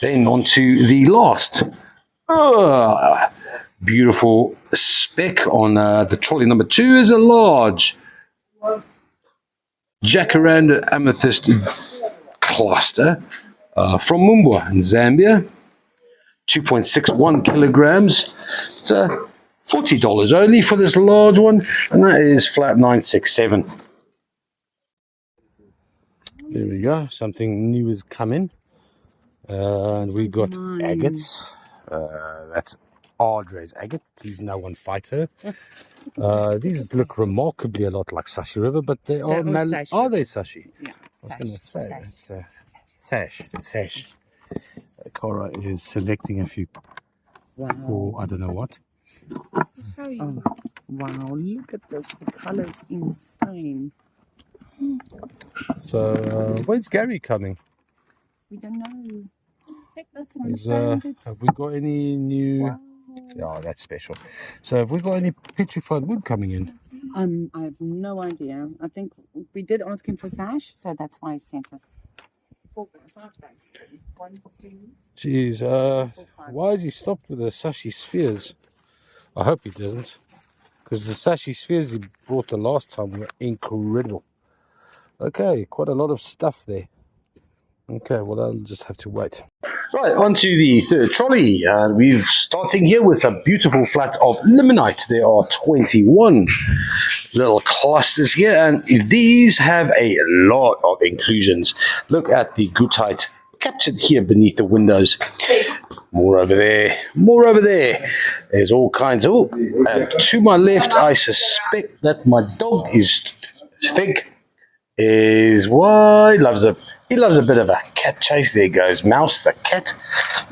Then on to the last beautiful speck on the trolley number 2 is a large jacaranda amethyst cluster from Mumbwa in Zambia. 2.61 kilograms. It's $40 only for this large one, and that is flat 967. There we go. Something new has come in. And we got agates. That's Ardre's agate. Please no one fight her. These look remarkably a lot like Sashi River, but they are are they Sashi? Yeah. I was going to say it's sash. Cara is selecting a few for I don't know what. Oh, wow, look at this. The color's insane. So when's Gary coming? We don't know. Check this one. Have we got any new? Wow. Oh, that's special. So have we got any petrified wood coming in? I have no idea. I think we did ask him for sash, so that's why he sent us 4 5 bags. 1, 2. Jeez, why has he stopped with the Sashi spheres? I hope he doesn't, because the Sashi spheres he brought the last time were incredible. Okay, quite a lot of stuff there. Okay, well, I'll just have to wait. Right, on to the third trolley. We're starting here with a beautiful flat of limonite. There are 21 little clusters here, and these have a lot of inclusions. Look at the goethite captured here beneath the windows. More over there, more over there. There's all kinds of... and to my left, I suspect that my dog is Fig. Is why he loves a bit of a cat chase. There goes Mouse the cat.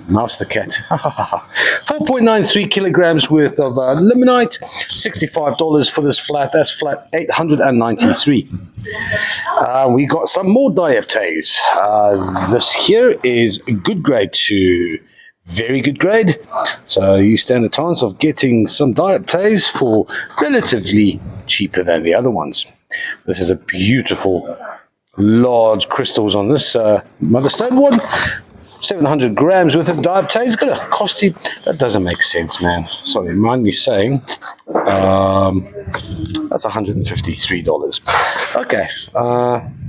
4.93 kilograms worth of limonite, $65 for this flat. That's flat 893. We got some more dioptase. This here is good grade to very good grade, so you stand a chance of getting some dioptase for relatively cheaper than the other ones. This is a beautiful large crystals on this motherstone one. 700 grams worth of dioptase. It's going to cost you. That doesn't make sense, man. Sorry, mind me saying. That's $153. Okay.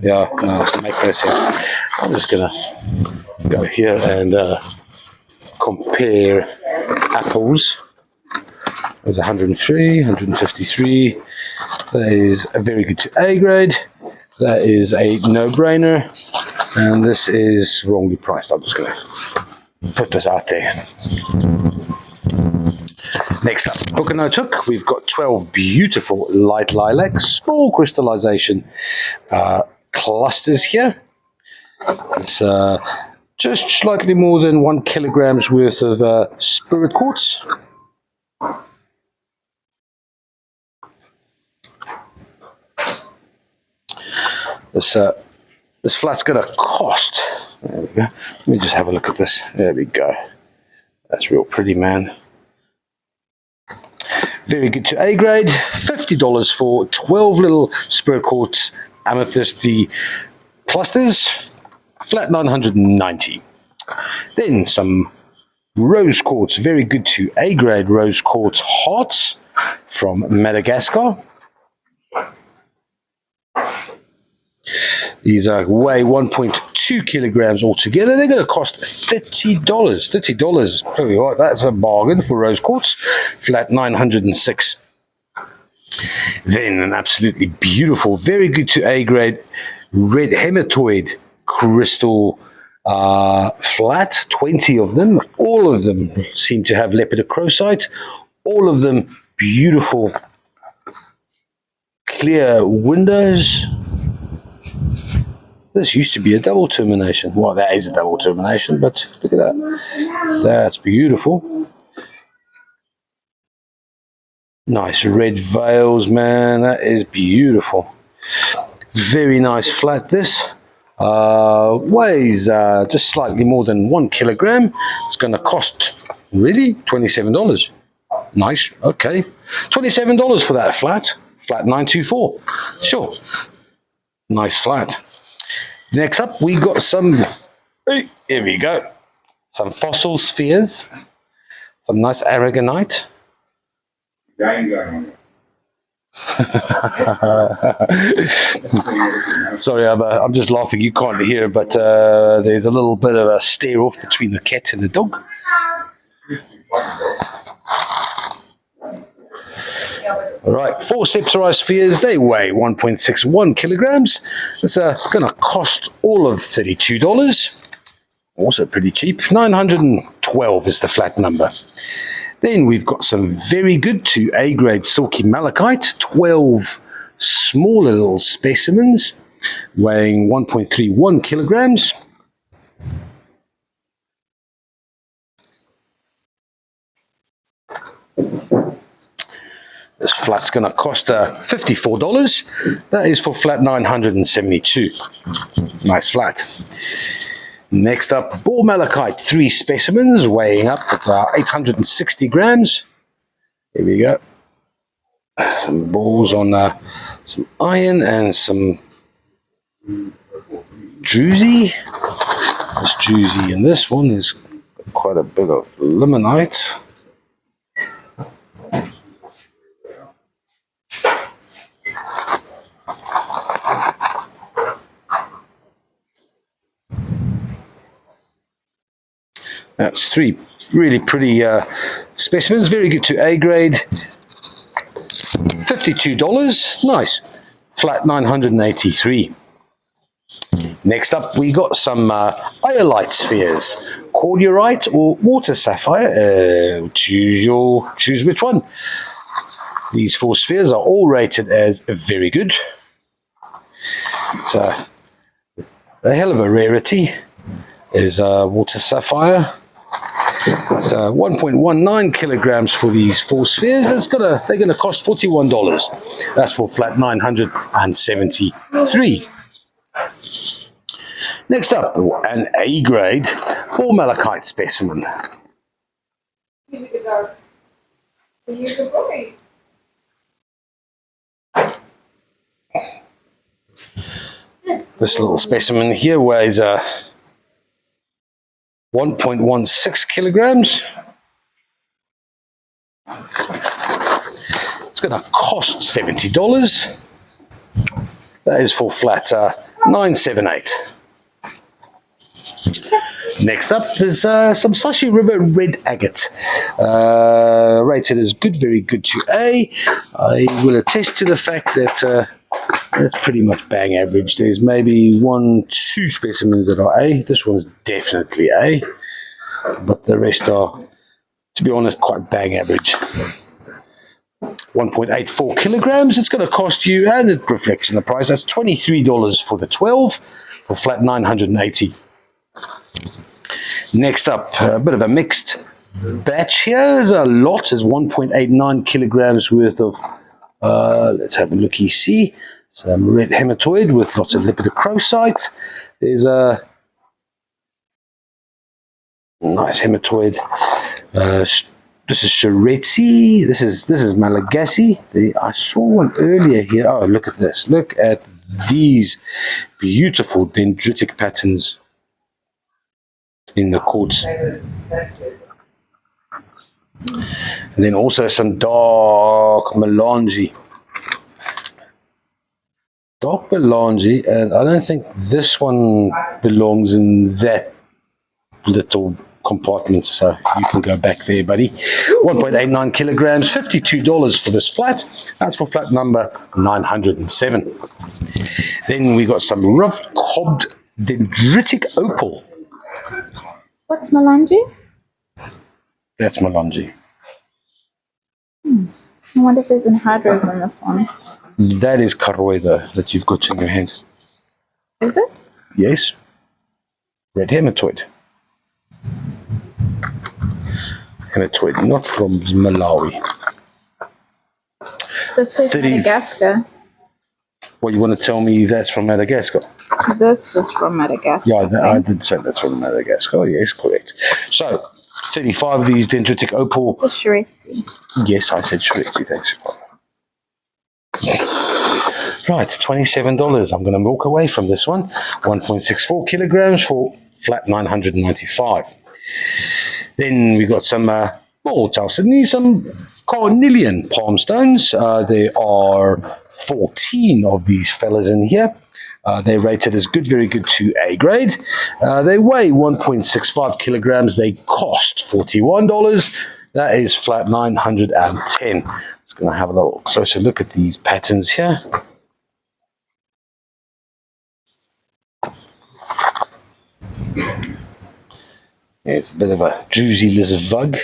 Yeah, no, make no sense. I'm just going to go here and compare apples. There's 103, 153. That is a very good to A grade. That is a no-brainer. And this is wrongly priced. I'm just going to put this out there. Next up, hook and note hook. We've got 12 beautiful light lilac, small crystallization clusters here. It's just slightly more than 1 kilogram's worth of spirit quartz. This flat's going to cost. There we go. Let me just have a look at this. There we go. That's real pretty, man. Very good to A grade. $50 for 12 little spirit quartz amethysty clusters. Flat 990. Then some rose quartz. Very good to A grade rose quartz hearts from Madagascar. These weigh 1.2 kilograms altogether. They're going to cost $30. $30 is pretty right. That's a bargain for rose quartz. Flat 906. Then an absolutely beautiful, very good to A grade red hematoid crystal flat. 20 of them. All of them seem to have lepidocrocite. All of them beautiful clear windows. This used to be a double termination. Well, that is a double termination, but look at that. That's beautiful. Nice red veils, man. That is beautiful. Very nice flat, this. Weighs just slightly more than 1 kilogram. It's going to cost, really, $27. Nice, okay. $27 for that flat. Flat 924. Sure. Nice flat. Next up, we got some, here we go, some fossil spheres, some nice aragonite. Sorry, I'm just laughing, you can't hear, but there's a little bit of a stare off between the cat and the dog. All right, 4 septorized spheres, they weigh 1.61 kilograms. It's going to cost all of $32. Also pretty cheap. 912 is the flat number. Then we've got some very good to A grade silky malachite, 12 smaller little specimens weighing 1.31 kilograms. This flat's going to cost $54. That is for flat 972. Nice flat. Next up, ball malachite, 3 specimens weighing up at 860 grams. Here we go. Some balls on some iron and some druzy. This druzy and this one is quite a bit of limonite. That's 3 really pretty specimens, very good to A grade. $52, nice. Flat 983. Next up, we got some iolite spheres, cordierite or water sapphire. Choose which one. These 4 spheres are all rated as very good. It's a hell of a rarity. Is water sapphire. It's 1.19 kilograms for these 4 spheres. They're gonna cost $41. That's for flat 973. Next up, an A grade for malachite specimen. This little specimen here weighs 1.16 kilograms. It's going to cost $70. That is for flat 978. Next up is some Sashi River Red Agate. Rated as good, very good to A. I will attest to the fact that that's pretty much bang average. There's maybe 1-2 specimens that are A. This one's definitely A. But the rest are, to be honest, quite bang average. 1.84 kilograms. It's going to cost you, and it reflects in the price, that's $23 for the 12 for flat 980. Next up, a bit of a mixed batch here. There's a lot. There's 1.89 kilograms worth of, let's have a look. You see some red hematoid with lots of lipidochrosite. There's a nice hematoid. This is Sharetsi. This is Malagasy. I saw one earlier here. Oh, look at this. Look at these beautiful dendritic patterns in the quartz. And then also some dark melange. Dark melange, and I don't think this one belongs in that little compartment, so you can go back there, buddy. 1.89 kilograms, $52 for this flat. That's for flat number 907. Then we got some rough cobbed dendritic opal. What's melange? That's melange. I wonder if there's anhydrous in this one. That is karoida that you've got in your hand. Is it? Yes. Red hematoid. Hematoid, not from Malawi. This says 30. Madagascar. Well, you want to tell me that's from Madagascar? This is from Madagascar. Yeah, I did say that's from Madagascar. Yes, correct. So, 35 of these dendritic opal. This is Sharetsi. Yes, I said Sharetsi. Thanks. Right, $27. I'm going to walk away from this one. 1.64 kilograms for flat 995. Then we got some some carnelian palm stones. There are 14 of these fellas in here. They're rated as good, very good to A grade. They weigh 1.65 kilograms. They cost $41. That is flat 910. Just going to have a little closer look at these patterns here. It's a bit of a drusiless vug.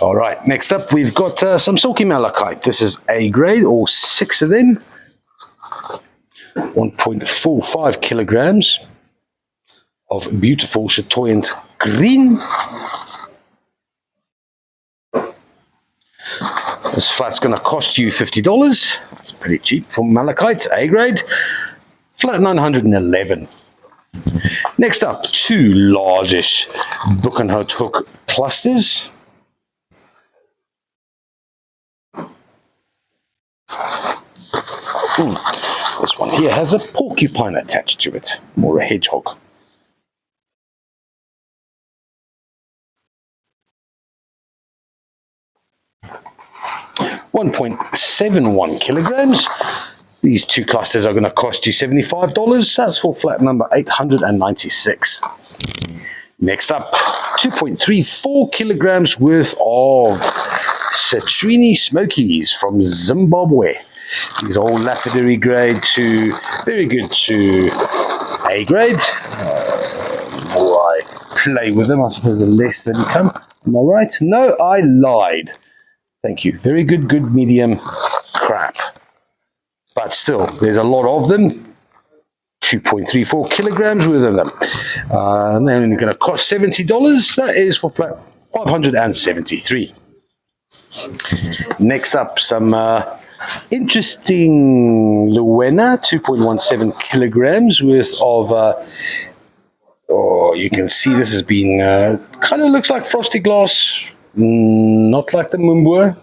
All right, next up we've got some silky malachite. This is A grade, all 6 of them. 1.45 kilograms of beautiful chatoyant green. This flat's going to cost you $50. That's pretty cheap for malachite, A grade. Flat 911. Next up, 2 largish Buchenhout hook clusters. This one here has a porcupine attached to it, or a hedgehog. $1.71 kilograms. These 2 clusters are going to cost you $75. That's for flat number 896. Next up, 2.34 kilograms worth of Citrini Smokies from Zimbabwe. These are all lapidary grade to very good to A grade. The more I play with them, I suppose the less they become. Am I right? No, I lied. Thank you. Very good, good medium crap. But still, there's a lot of them. 2.34 kilograms worth of them. And they're only going to cost $70. That is for flat 573. Next up, some interesting Luena, 2.17 kilograms worth of, you can see this has been, kind of looks like frosty glass, not like the Mumbua,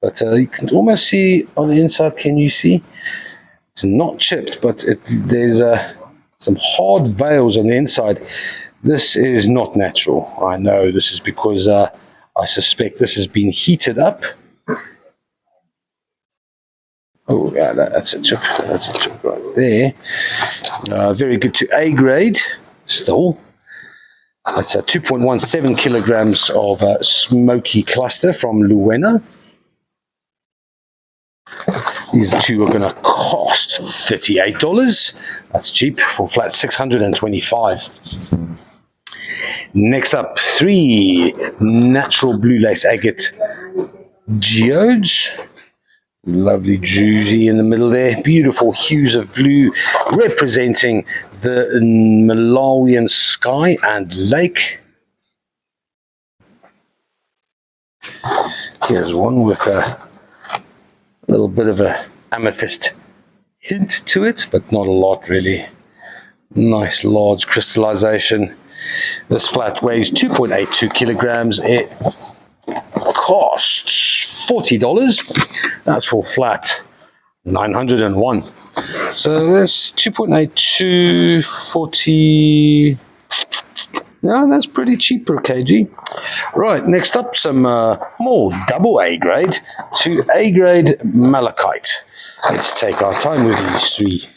but you can almost see on the inside, can you see? It's not chipped, but there's some hard veils on the inside. This is not natural. I know this is because I suspect this has been heated up. Oh, yeah, that's a chip. That's a chip right there. Very good to A grade still. That's 2.17 kilograms of smoky cluster from Luena. These two are going to cost $38. That's cheap for flat 625. Next up, 3 natural blue lace agate geodes. Lovely druzy in the middle there. Beautiful hues of blue representing the Malawian sky and lake. Here's one with a little bit of a amethyst hint to it, but not a lot really. Nice large crystallization. This flat weighs 2.82 kilograms. It costs $40. That's for flat 901. So that's 2.82, 40. Yeah, that's pretty cheap per kg. Right, next up, some more double A grade to A grade malachite. Let's take our time with these 3.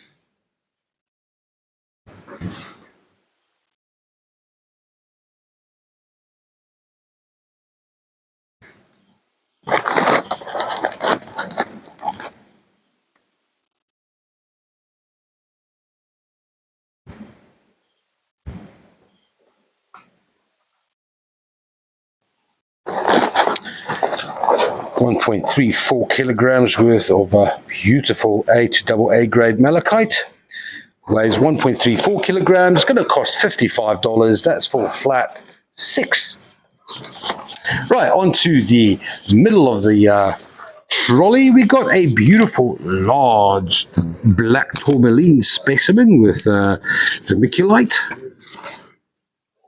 .34 kilograms worth of beautiful A to double A grade malachite. Weighs 1.34 kilograms. Going to cost $55. That's for flat 6. Right, on to the middle of the trolley. We got a beautiful large black tourmaline specimen with vermiculite,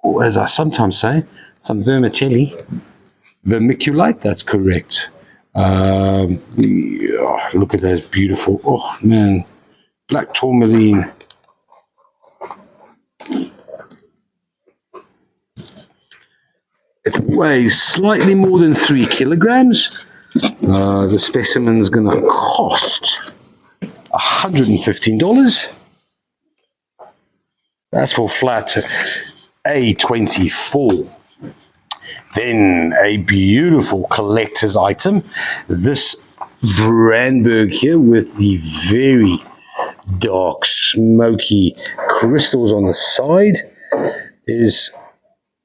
or as I sometimes say, some vermicelli. Vermiculite, that's correct. Yeah, look at those beautiful, oh man, black tourmaline. It weighs slightly more than 3 kilograms. The specimen's going to cost $115. That's for flat A24. Then a beautiful collector's item. This Brandberg here with the very dark, smoky crystals on the side is,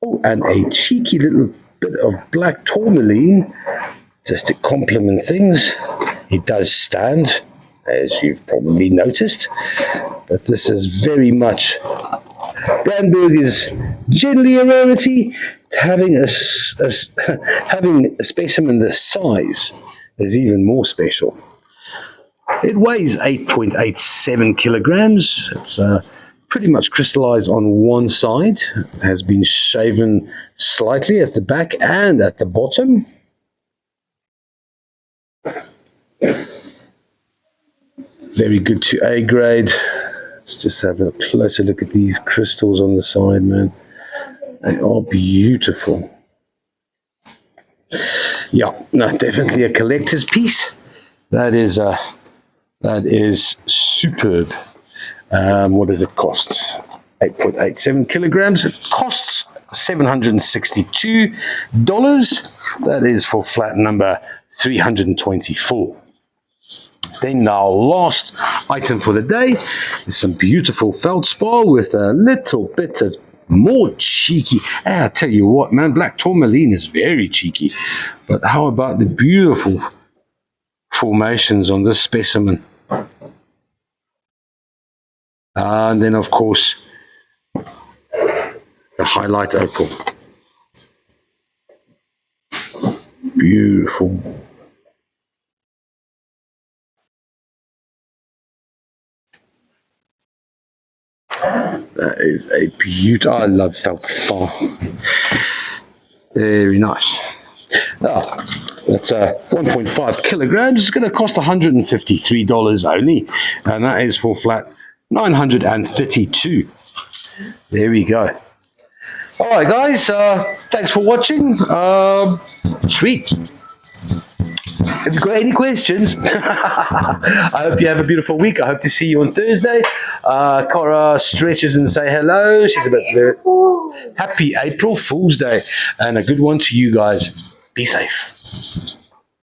oh, and a cheeky little bit of black tourmaline just to complement things. It does stand, as you've probably noticed, but this is very much, Brandberg is generally a rarity. Having a specimen this size is even more special. It weighs 8.87 kilograms. It's pretty much crystallized on one side. It has been shaven slightly at the back and at the bottom. Very good to A grade. Let's just have a closer look at these crystals on the side, man. They are beautiful. Yeah, no, definitely a collector's piece. That is superb. What does it cost? 8.87 kilograms. It costs $762. That is for flat number 324. Then our last item for the day is some beautiful feldspar with a little bit of more cheeky. I tell you what, man, black tourmaline is very cheeky. But how about the beautiful formations on this specimen? And then, of course, the highlight opal. Beautiful. That is a beautiful. I love feldspar. Very nice. That's 1.5 kilograms. It's going to cost $153 only, and that is for flat 932. There we go. All right, guys. Thanks for watching. Sweet. Have you got any questions? I hope you have a beautiful week. I hope to see you on Thursday. Cora stretches and say hello. She's a bit happy April Fool's Day. And a good one to you guys. Be safe.